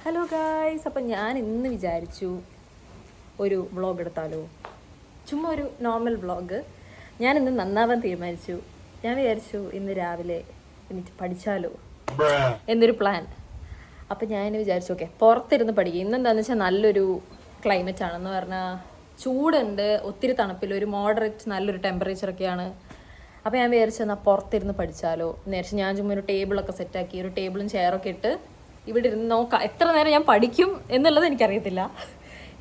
Hello guys, അപ്പം ഞാൻ ഇന്ന് വിചാരിച്ചു ഒരു വ്ളോഗ് എടുത്താലോ. ചുമ്മാ ഒരു നോർമൽ വ്ളോഗ്. ഞാൻ ഇന്ന് നന്നാവാൻ തീരുമാനിച്ചു. ഞാൻ വിചാരിച്ചു ഇന്ന് രാവിലെ എനിക്ക് പഠിച്ചാലോ എന്നൊരു പ്ലാൻ. അപ്പം ഞാൻ വിചാരിച്ചു ഓക്കെ പുറത്തിരുന്ന് പഠിക്കും. ഇന്നെന്താണെന്ന് വെച്ചാൽ നല്ലൊരു ക്ലൈമറ്റ് ആണെന്ന് പറഞ്ഞാൽ ചൂടുണ്ട്, ഒത്തിരി തണുപ്പില്ല, ഒരു മോഡറേറ്റ് നല്ലൊരു ടെമ്പറേച്ചറൊക്കെയാണ്. അപ്പോൾ ഞാൻ വിചാരിച്ചു എന്നാൽ പുറത്തിരുന്ന് പഠിച്ചാലോ എന്ന് വിചാരിച്ചു. ഞാൻ ചുമ്മാ ഒരു ടേബിളൊക്കെ സെറ്റാക്കി, ഒരു ടേബിളും ചെയറൊക്കെ ഇട്ട് ഇവിടെ ഇരുന്ന് നോക്കാം എത്ര നേരം ഞാൻ പഠിക്കും എന്നുള്ളത് എനിക്കറിയത്തില്ല.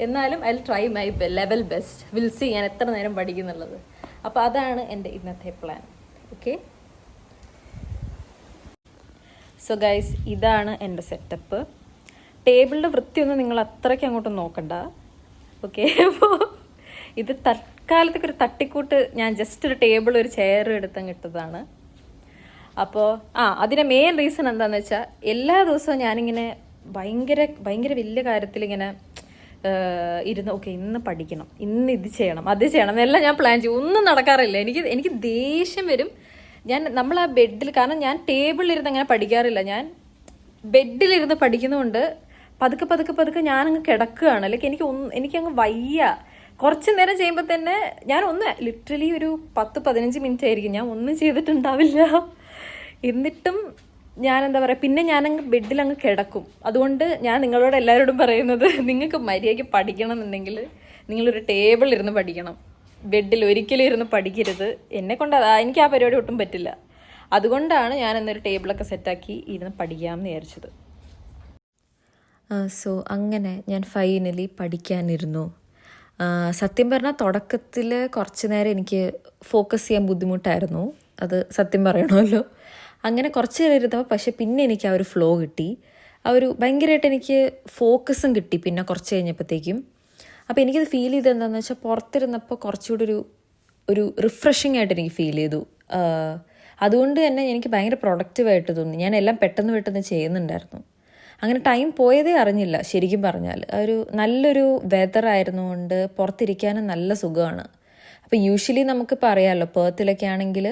എന്നാലും I try my level best. Will see ഞാൻ എത്ര നേരം പഠിക്കും എന്നുള്ളത്. അപ്പോൾ അതാണ് എൻ്റെ ഇന്നത്തെ പ്ലാൻ. ഓക്കെ, സോ ഗൈസ്, ഇതാണ് എൻ്റെ സെറ്റപ്പ്. ടേബിളിൻ്റെ വൃത്തിയൊന്നും നിങ്ങൾ അത്രയ്ക്ക് അങ്ങോട്ടും നോക്കണ്ട. ഓക്കെ, അപ്പോൾ ഇത് തൽക്കാലത്തേക്ക് ഒരു തട്ടിക്കൂട്ട്. ഞാൻ ജസ്റ്റ് ഒരു ടേബിൾ ഒരു ചെയർ എടുത്തങ്ങ് ഇട്ടതാണ്. അപ്പോൾ അതിൻ്റെ മെയിൻ റീസൺ എന്താണെന്ന് വെച്ചാൽ എല്ലാ ദിവസവും ഞാനിങ്ങനെ ഭയങ്കര വലിയ കാര്യത്തിൽ ഇങ്ങനെ ഇരുന്ന് ഓക്കെ ഇന്ന് പഠിക്കണം, ഇന്ന് ഇത് ചെയ്യണം, അത് ചെയ്യണം എന്നെല്ലാം ഞാൻ പ്ലാൻ ചെയ്യും. ഒന്നും നടക്കാറില്ല. എനിക്ക് ദേഷ്യം വരും. നമ്മൾ ആ ബെഡിൽ, കാരണം ഞാൻ ടേബിളിലിരുന്ന് അങ്ങനെ പഠിക്കാറില്ല, ഞാൻ ബെഡിലിരുന്ന് പഠിക്കുന്നതുകൊണ്ട് പതുക്കെ ഞാനങ്ങ് കിടക്കുകയാണ്. ലൈക്ക് എനിക്കങ്ങ് വയ്യ. കുറച്ച് നേരം ചെയ്യുമ്പോൾ തന്നെ ലിറ്ററലി ഒരു 10-15 മിനിറ്റ് ആയിരിക്കും ഞാൻ ഒന്നും ചെയ്തിട്ടുണ്ടാവില്ല. എന്നിട്ടും ഞാൻ എന്താ പറയുക, പിന്നെ ഞാനങ്ങ് ബെഡിലങ്ങ് കിടക്കും. അതുകൊണ്ട് ഞാൻ നിങ്ങളോട് എല്ലാവരോടും പറയുന്നത്, നിങ്ങൾക്ക് മര്യാദയ്ക്ക് പഠിക്കണം എന്നുണ്ടെങ്കിൽ നിങ്ങളൊരു ടേബിളിലിരുന്ന് പഠിക്കണം. ബെഡിൽ ഒരിക്കലും ഇരുന്ന് പഠിക്കരുത്. എന്നെക്കൊണ്ട് എനിക്ക് ആ പരിപാടി ഒട്ടും പറ്റില്ല. അതുകൊണ്ടാണ് ഞാൻ എന്നൊരു ടേബിളൊക്കെ സെറ്റാക്കി ഇരുന്ന് പഠിക്കാമെന്ന് വിചാരിച്ചത്. സോ അങ്ങനെ ഞാൻ ഫൈനലി പഠിക്കാനിരുന്നു. സത്യം പറഞ്ഞാൽ തുടക്കത്തിൽ കുറച്ച് നേരം എനിക്ക് ഫോക്കസ് ചെയ്യാൻ ബുദ്ധിമുട്ടായിരുന്നു. അത് സത്യം പറയണമല്ലോ. അങ്ങനെ കുറച്ച് നേരം ഇരുന്നപ്പോൾ പക്ഷേ പിന്നെ എനിക്ക് ആ ഒരു ഫ്ലോ കിട്ടി. ഭയങ്കരമായിട്ട് എനിക്ക് ഫോക്കസും കിട്ടി പിന്നെ കുറച്ച് കഴിഞ്ഞപ്പോഴത്തേക്കും. അപ്പോൾ എനിക്കത് ഫീൽ ചെയ്തത് എന്താണെന്ന് വെച്ചാൽ പുറത്തിരുന്നപ്പോൾ കുറച്ചുകൂടി ഒരു റിഫ്രഷിംഗ് ആയിട്ട് എനിക്ക് ഫീൽ ചെയ്തു. അതുകൊണ്ട് തന്നെ എനിക്ക് ഭയങ്കര പ്രൊഡക്റ്റീവായിട്ട് തോന്നി. ഞാൻ എല്ലാം പെട്ടെന്ന് ചെയ്യുന്നുണ്ടായിരുന്നു. അങ്ങനെ ടൈം പോയതേ അറിഞ്ഞില്ല ശരിക്കും പറഞ്ഞാൽ. നല്ലൊരു വെതർ ആയിരുന്നുകൊണ്ട് പുറത്തിരിക്കാനും നല്ല സുഖമാണ്. അപ്പോൾ യൂഷ്വലി നമുക്കിപ്പോൾ അറിയാമല്ലോ, പേർത്തിലൊക്കെ ആണെങ്കിൽ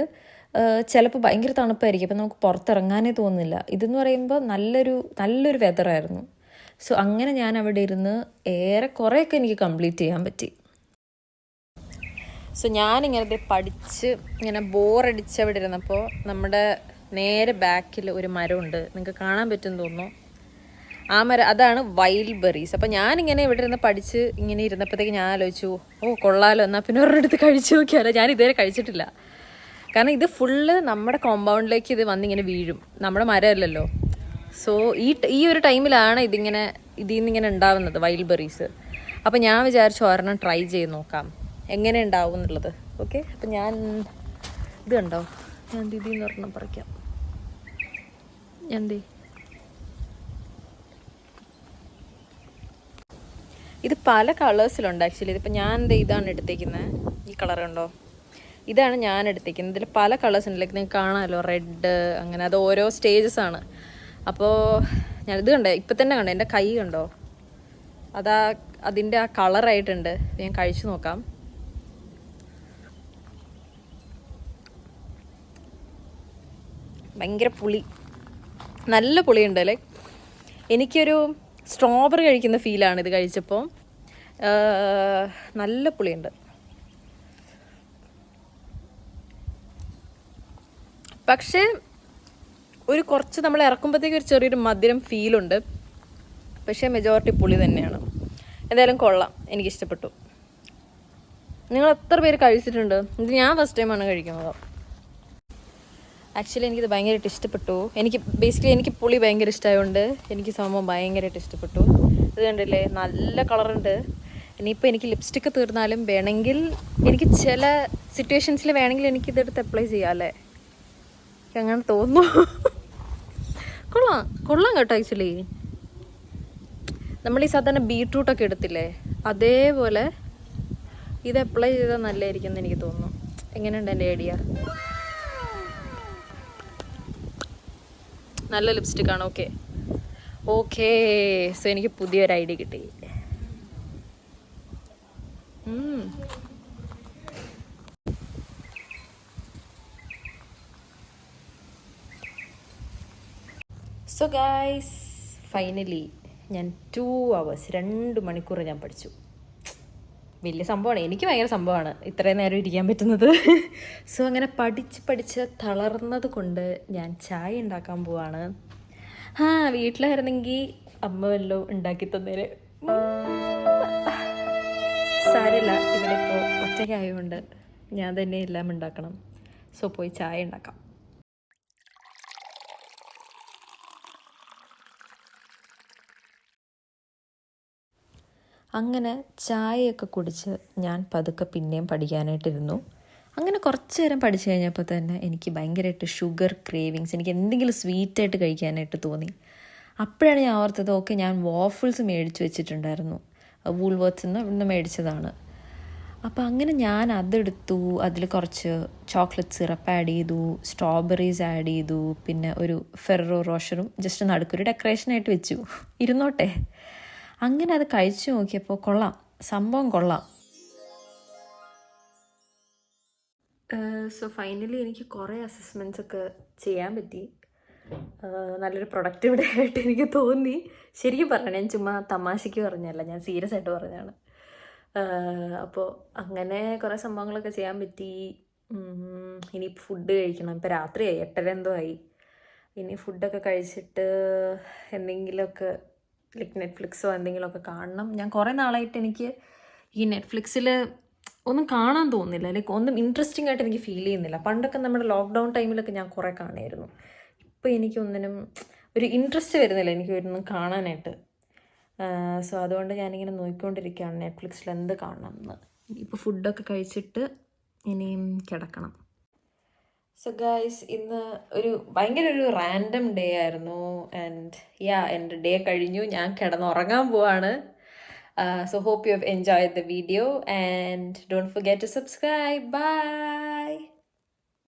ചിലപ്പോൾ ഭയങ്കര തണുപ്പായിരിക്കും, അപ്പോൾ നമുക്ക് പുറത്തിറങ്ങാനേ തോന്നുന്നില്ല. ഇതെന്ന് പറയുമ്പോൾ നല്ലൊരു വെതറായിരുന്നു. സോ അങ്ങനെ ഞാൻ അവിടെ ഇരുന്ന് കുറേയൊക്കെ എനിക്ക് കംപ്ലീറ്റ് ചെയ്യാൻ പറ്റി. സോ ഞാനിങ്ങനെ പഠിച്ച് ഇങ്ങനെ ബോറടിച്ച് അവിടെ ഇരുന്നപ്പോൾ നമ്മുടെ നേരെ ബാക്കിൽ ഒരു മരമുണ്ട്, നിങ്ങൾക്ക് കാണാൻ പറ്റുമെന്ന് തോന്നുന്നു. ആ മരം, അതാണ് വൈൽഡ് ബെറീസ്. അപ്പോൾ ഞാനിങ്ങനെ ഇവിടെ ഇരുന്ന് പഠിച്ച് ഇങ്ങനെ ഇരുന്നപ്പോഴത്തേക്ക് ഞാൻ ആലോചിച്ചു, കൊള്ളാലോ, എന്നാൽ പിന്നെ ഒരിടത്ത് കഴിച്ചു നോക്കിയാലോ. ഞാൻ ഇതുവരെ കഴിച്ചിട്ടില്ല. കാരണം ഇത് ഫുള്ള് നമ്മുടെ കോമ്പൗണ്ടിലേക്ക് ഇത് വന്നിങ്ങനെ വീഴും, നമ്മുടെ മരമല്ലല്ലോ. സോ ഈ ഒരു ടൈമിലാണ് ഇതിൽ നിന്നിങ്ങനെ ഉണ്ടാവുന്നത് വൈൽഡ് ബെറീസ്. അപ്പോൾ ഞാൻ വിചാരിച്ചു ഒരെണ്ണം ട്രൈ ചെയ്ത് നോക്കാം എങ്ങനെ ഉണ്ടാവും എന്നുള്ളത്. ഓക്കെ, അപ്പം ഞാൻ ഇത് കണ്ടോ, ഞാൻ ഇതിന്ന് ഒരെണ്ണം പറിക്കാം. ഇത് പല കളേഴ്സിലുണ്ട് ആക്ച്വലി. ഇതിപ്പോൾ ഞാൻ ഇതാണ് എടുത്തേക്കുന്നത്. ഈ കളർ കണ്ടോ, ഇതാണ് ഞാൻ എടുത്തേക്കുന്നത്. ഇതിൽ പല കളേഴ്സ് ഉണ്ട്. ലൈക്ക് നിങ്ങൾക്ക് കാണാമല്ലോ, റെഡ്, അങ്ങനെ. അത് ഓരോ സ്റ്റേജസ് ആണ്. അപ്പോൾ ഞാനിത് കണ്ടേ, ഇപ്പം തന്നെ കണ്ടോ, എൻ്റെ കൈ കണ്ടോ, അതിൻ്റെ ആ കളറായിട്ടുണ്ട്. ഞാൻ കഴിച്ചു നോക്കാം. ഭയങ്കര പുളി, നല്ല പുളിയുണ്ട്. ലൈക്ക് എനിക്കൊരു സ്ട്രോബെറി കഴിക്കുന്ന ഫീലാണ് ഇത് കഴിച്ചപ്പോൾ. നല്ല പുളിയുണ്ട്. പക്ഷേ കുറച്ച് നമ്മൾ ഇറക്കുമ്പോഴത്തേക്ക് ഒരു ചെറിയൊരു മധുരം ഫീലുണ്ട്. പക്ഷേ മെജോറിറ്റി പുളി തന്നെയാണ്. എന്തായാലും കൊള്ളാം, എനിക്കിഷ്ടപ്പെട്ടു. നിങ്ങൾ എത്ര പേര് കഴിച്ചിട്ടുണ്ട്? ഇത് ഞാൻ ഫസ്റ്റ് ടൈമാണ് കഴിക്കുന്നത്. ആക്ച്വലി എനിക്കിത് ഭയങ്കരമായിട്ട് ഇഷ്ടപ്പെട്ടു. എനിക്ക് പുളി ഭയങ്കര ഇഷ്ടമായതുകൊണ്ട് എനിക്ക് സംഭവം ഭയങ്കരമായിട്ട് ഇഷ്ടപ്പെട്ടു. ഇത് കണ്ടില്ലേ, നല്ല കളറുണ്ട്. ഇനിയിപ്പോൾ എനിക്ക് ലിപ്സ്റ്റിക്ക് തീർന്നാലും വേണമെങ്കിൽ, എനിക്ക് ചില സിറ്റുവേഷൻസിൽ വേണമെങ്കിൽ എനിക്കിതെടുത്ത് അപ്ലൈ ചെയ്യാം അല്ലേ, അങ്ങനെ തോന്നുന്നു. കൊള്ളാം കേട്ടോ. ആക്ച്വലി നമ്മൾ ഈ സാധാരണ ബീട്രൂട്ടൊക്കെ എടുത്തില്ലേ, അതേപോലെ ഇത് അപ്ലൈ ചെയ്താൽ നല്ലതായിരിക്കും എന്ന് എനിക്ക് തോന്നുന്നു. എങ്ങനെയുണ്ട് എൻ്റെ ഐഡിയ? നല്ല ലിപ്സ്റ്റിക്കാണ്. ഓക്കെ. സോ എനിക്ക് പുതിയൊരു ഐഡിയ കിട്ടി. സോ ഗൈസ്, ഫൈനലി ഞാൻ 2 hours 2 മണിക്കൂർ ഞാൻ പഠിച്ചു. വലിയ സംഭവമാണ്, എനിക്ക് ഭയങ്കര സംഭവമാണ് ഇത്രയും നേരം ഇരിക്കാൻ പറ്റുന്നത്. സോ അങ്ങനെ പഠിച്ച് തളർന്നത് കൊണ്ട് ഞാൻ ചായ ഉണ്ടാക്കാൻ പോവാണ്. വീട്ടിലായിരുന്നെങ്കിൽ അമ്മ വല്ലതും ഉണ്ടാക്കി തന്നേര്. സാരമില്ല, ഇവിടെ ഇപ്പോൾ ഒറ്റയ്ക്കായതുകൊണ്ട് ഞാൻ തന്നെ എല്ലാം ഉണ്ടാക്കണം. സോ പോയി ചായ ഉണ്ടാക്കാം. അങ്ങനെ ചായയൊക്കെ കുടിച്ച് ഞാൻ പതുക്കെ പിന്നെയും പഠിക്കാനായിട്ടിരുന്നു. അങ്ങനെ കുറച്ച് നേരം പഠിച്ചു കഴിഞ്ഞപ്പോൾ തന്നെ എനിക്ക് ഭയങ്കരമായിട്ട് ഷുഗർ ക്രേവിങ്സ്, എനിക്ക് എന്തെങ്കിലും സ്വീറ്റായിട്ട് കഴിക്കാനായിട്ട് തോന്നി. അപ്പോഴാണ് ഞാൻ ഓർത്തത്, ഓക്കെ ഞാൻ വാഫിൾസ് മേടിച്ച് വെച്ചിട്ടുണ്ടായിരുന്നു, വൂൾവർട്ട്സിൽ നിന്ന് ഇവിടുന്ന് മേടിച്ചതാണ്. അപ്പോൾ അങ്ങനെ ഞാൻ അതെടുത്തു, അതിൽ കുറച്ച് ചോക്ലേറ്റ് സിറപ്പ് ആഡ് ചെയ്തു, സ്ട്രോബെറീസ് ആഡ് ചെയ്തു, പിന്നെ ഒരു ഫെറോ റോഷറും ജസ്റ്റ് നടുക്കൊരു ഡെക്കറേഷനായിട്ട് വെച്ചു, ഇരുന്നോട്ടെ. അങ്ങനെ അത് കഴിച്ചു നോക്കിയപ്പോൾ കൊള്ളാം, സംഭവം കൊള്ളാം. സോ ഫൈനലി എനിക്ക് കുറേ അസസ്മെൻറ്റ്സ് ഒക്കെ ചെയ്യാൻ പറ്റി. നല്ലൊരു പ്രൊഡക്റ്റീവ് ഡേ ആയിട്ട് എനിക്ക് തോന്നി. ശരിക്കും പറഞ്ഞാൽ ഞാൻ ചുമ്മാ തമാശയ്ക്ക് പറഞ്ഞല്ല, ഞാൻ സീരിയസ് ആയിട്ട് പറഞ്ഞാണ്. അപ്പോൾ അങ്ങനെ കുറേ സംഭവങ്ങളൊക്കെ ചെയ്യാൻ പറ്റി. ഇനി ഫുഡ് കഴിക്കണം. ഇപ്പോൾ രാത്രിയായി, 8:30 എന്തോ ആയി. ഇനി ഫുഡൊക്കെ കഴിച്ചിട്ട് എന്തെങ്കിലുമൊക്കെ ലൈക്ക് നെറ്റ്ഫ്ലിക്സോ എന്തെങ്കിലുമൊക്കെ കാണണം. ഞാൻ കുറേ നാളായിട്ട് എനിക്ക് ഈ നെറ്റ്ഫ്ലിക്സിൽ ഒന്നും കാണാൻ തോന്നുന്നില്ല, ലൈക്ക് ഒന്നും ഇൻട്രസ്റ്റിംഗ് ആയിട്ട് എനിക്ക് ഫീൽ ചെയ്യുന്നില്ല. പണ്ടൊക്കെ നമ്മുടെ ലോക്ക്ഡൗൺ ടൈമിലൊക്കെ ഞാൻ കുറേ കാണുമായിരുന്നു. ഇപ്പോൾ എനിക്കൊന്നിനും ഒരു ഇൻട്രസ്റ്റ് വരുന്നില്ല എനിക്ക് ഒന്നും കാണാനായിട്ട്. സോ അതുകൊണ്ട് ഞാനിങ്ങനെ നോക്കിക്കൊണ്ടിരിക്കുകയാണ് നെറ്റ്ഫ്ലിക്സിൽ എന്ത് കാണണം എന്ന്. ഇപ്പോൾ ഫുഡൊക്കെ കഴിച്ചിട്ട് ഇനിയും കിടക്കണം. സോ ഗൈസ്, ഇന്ന് ഭയങ്കര ഒരു റാൻഡം ഡേ ആയിരുന്നു. ആൻഡ് എൻ്റെ ഡേ കഴിഞ്ഞു, ഞാൻ കിടന്നുറങ്ങാൻ പോവാണ്. So hope you have enjoyed the video and don't forget to subscribe. Bye.